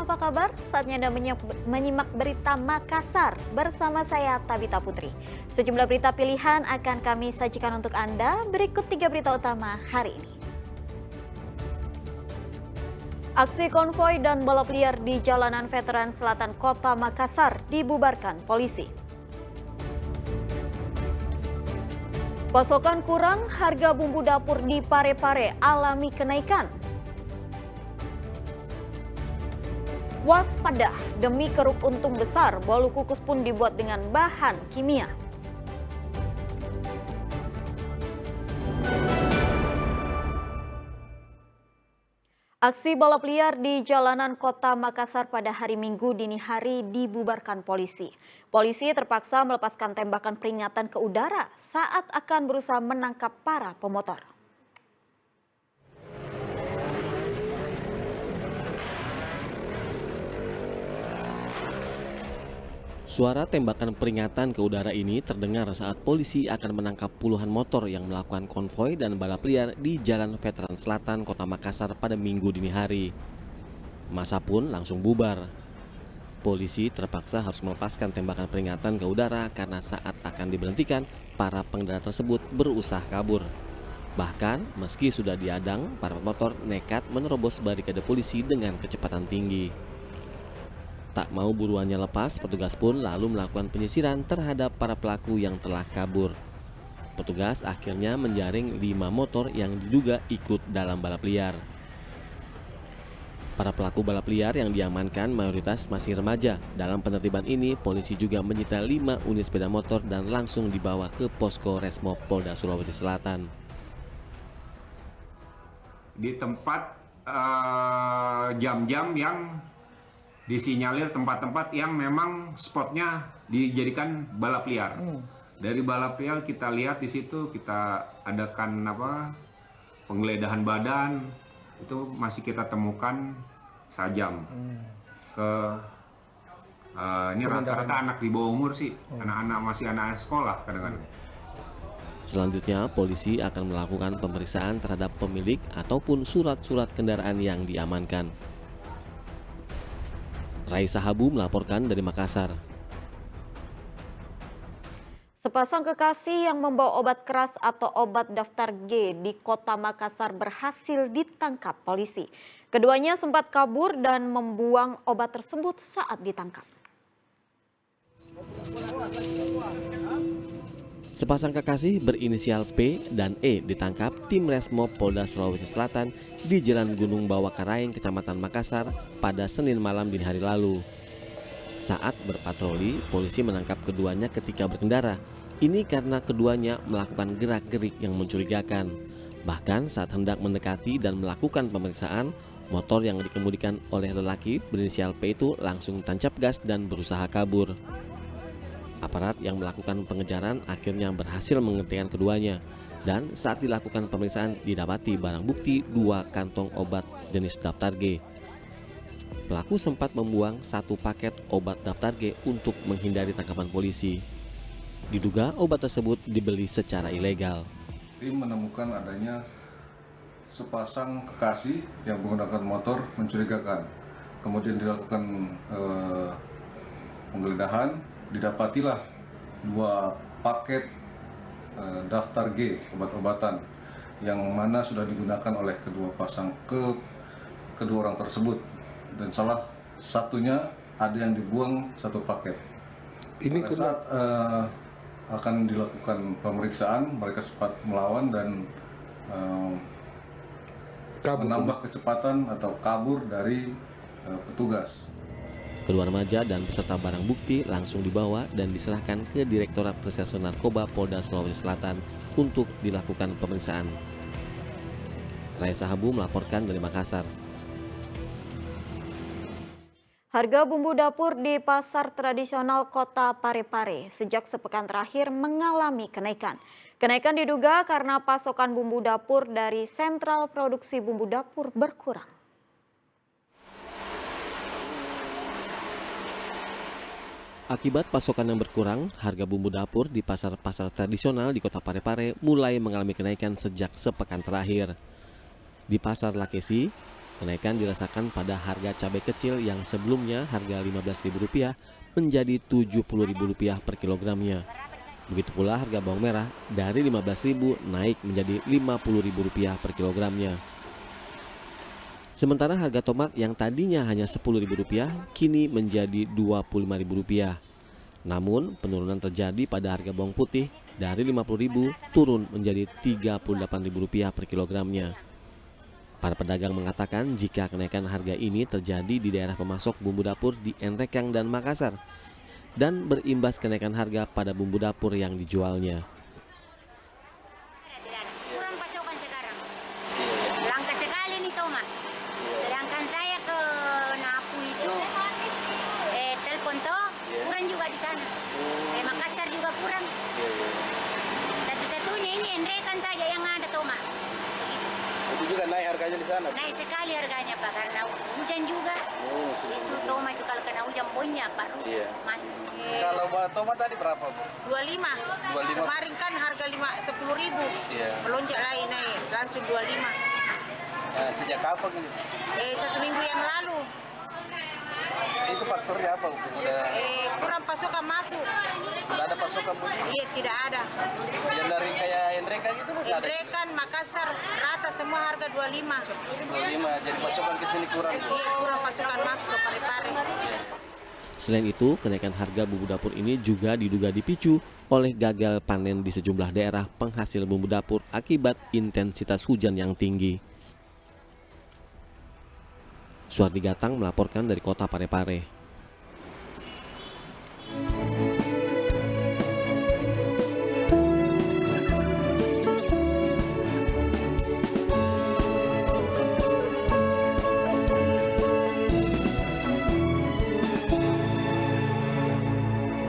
apa kabar? Saatnya Anda menyimak berita Makassar bersama saya Tabita Putri. Sejumlah berita pilihan akan kami sajikan untuk Anda. Berikut 3 berita utama hari ini. Aksi konvoi dan balap liar di jalanan Veteran Selatan Kota Makassar dibubarkan polisi. Pasokan kurang, harga bumbu dapur di Parepare alami kenaikan. Waspada, demi keruk untung besar, bolu kukus pun dibuat dengan bahan kimia. Aksi balap liar di jalanan kota Makassar pada hari Minggu dini hari dibubarkan polisi. Polisi terpaksa melepaskan tembakan peringatan ke udara saat akan berusaha menangkap para pemotor. Suara tembakan peringatan ke udara ini terdengar saat polisi akan menangkap puluhan motor yang melakukan konvoi dan balap liar di Jalan Veteran Selatan, Kota Makassar pada Minggu dini hari. Massa pun langsung bubar. Polisi terpaksa harus melepaskan tembakan peringatan ke udara karena saat akan diberhentikan, para pengendara tersebut berusaha kabur. Bahkan, meski sudah diadang, para pemotor nekat menerobos barikade polisi dengan kecepatan tinggi. Tak mau buruannya lepas, petugas pun lalu melakukan penyisiran terhadap para pelaku yang telah kabur. Petugas akhirnya menjaring 5 motor yang diduga ikut dalam balap liar. Para pelaku balap liar yang diamankan mayoritas masih remaja. Dalam penertiban ini, polisi juga menyita 5 unit sepeda motor dan langsung dibawa ke posko Resmob Polda Sulawesi Selatan. Di tempat jam-jam yang disinyalir tempat-tempat yang memang spotnya dijadikan balap liar. Dari balap liar kita lihat di situ, kita adakan penggeledahan badan, itu masih kita temukan sajam. Ini rata-rata anak di bawah umur sih, anak-anak sekolah kadang-kadang. Selanjutnya, polisi akan melakukan pemeriksaan terhadap pemilik ataupun surat-surat kendaraan yang diamankan. Raisa Habu melaporkan dari Makassar. Sepasang kekasih yang membawa obat keras atau obat daftar G di kota Makassar berhasil ditangkap polisi. Keduanya sempat kabur dan membuang obat tersebut saat ditangkap. Sepasang kekasih berinisial P dan E ditangkap tim Resmob Polda Sulawesi Selatan di Jalan Gunung Bawah Karaeng, Kecamatan Makassar pada Senin malam dini hari lalu. Saat berpatroli, polisi menangkap keduanya ketika berkendara. Ini karena keduanya melakukan gerak-gerik yang mencurigakan. Bahkan saat hendak mendekati dan melakukan pemeriksaan, motor yang dikemudikan oleh lelaki berinisial P itu langsung tancap gas dan berusaha kabur. Aparat yang melakukan pengejaran akhirnya berhasil menghentikan keduanya, dan saat dilakukan pemeriksaan didapati barang bukti 2 kantong obat jenis daftar G. Pelaku sempat membuang 1 paket obat daftar G untuk menghindari tangkapan polisi. Diduga obat tersebut dibeli secara ilegal. Tim menemukan adanya sepasang kekasih yang menggunakan motor mencurigakan. Kemudian dilakukan penggeledahan. Didapatilah 2 paket daftar G obat-obatan yang mana sudah digunakan oleh kedua orang tersebut, dan salah satunya ada yang dibuang 1 paket. Pada saat akan dilakukan pemeriksaan, mereka sempat melawan dan menambah kecepatan atau kabur dari petugas. Kedua remaja dan beserta barang bukti langsung dibawa dan diserahkan ke Direktorat Reserse Narkoba Polda Sulawesi Selatan untuk dilakukan pemeriksaan. Raisa Habu melaporkan dari Makassar. Harga bumbu dapur di pasar tradisional kota Parepare sejak sepekan terakhir mengalami kenaikan. Kenaikan diduga karena pasokan bumbu dapur dari sentral produksi bumbu dapur berkurang. Akibat pasokan yang berkurang, harga bumbu dapur di pasar-pasar tradisional di kota Parepare mulai mengalami kenaikan sejak sepekan terakhir. Di pasar Lakesi, Kenaikan dirasakan pada harga cabai kecil yang sebelumnya harga Rp15.000 menjadi Rp70.000 per kilogramnya. Begitu pula harga bawang merah dari Rp15.000 naik menjadi Rp50.000 per kilogramnya. Sementara harga tomat yang tadinya hanya Rp10.000 kini menjadi Rp25.000. Namun penurunan terjadi pada harga bawang putih dari Rp50.000 turun menjadi Rp38.000 per kilogramnya. Para pedagang mengatakan jika kenaikan harga ini terjadi di daerah pemasok bumbu dapur di Enrekang dan Makassar dan berimbas kenaikan harga pada bumbu dapur yang dijualnya. Kurang pasokan sekarang. Langka sekali nih tomat. Sedangkan saya ke Napu itu telepon toh kurang juga di sana. Makassar juga kurang. Satu-satunya ini Enrekang saja yang ada tomat. Itu juga naik harganya di sana. Naik sekali harganya Pak karena hujan juga. Itu tomat itu kalau kena hujan bonnya Pak rusak. Kalau buat tomat tadi berapa, Bu? 25. Kemarin kan harga 10.000. Melonjak lain naik langsung 25. Sejak kapan ini? 1 minggu yang lalu. Itu faktornya apa, Bu? Kurang pasokan masuk. Tidak ada pasokan, Bu? Iya, tidak ada. Yang dari kayak Enrekang itu, Bu? Nggak ada? Enrekang, Makassar, rata semua harga 25. 25, jadi pasokan ke sini kurang, Bu? Iya, kurang pasokan masuk ke Parepare. Selain itu, kenaikan harga bumbu dapur ini juga diduga dipicu oleh gagal panen di sejumlah daerah penghasil bumbu dapur akibat intensitas hujan yang tinggi. Suardi Gatang melaporkan dari kota Parepare.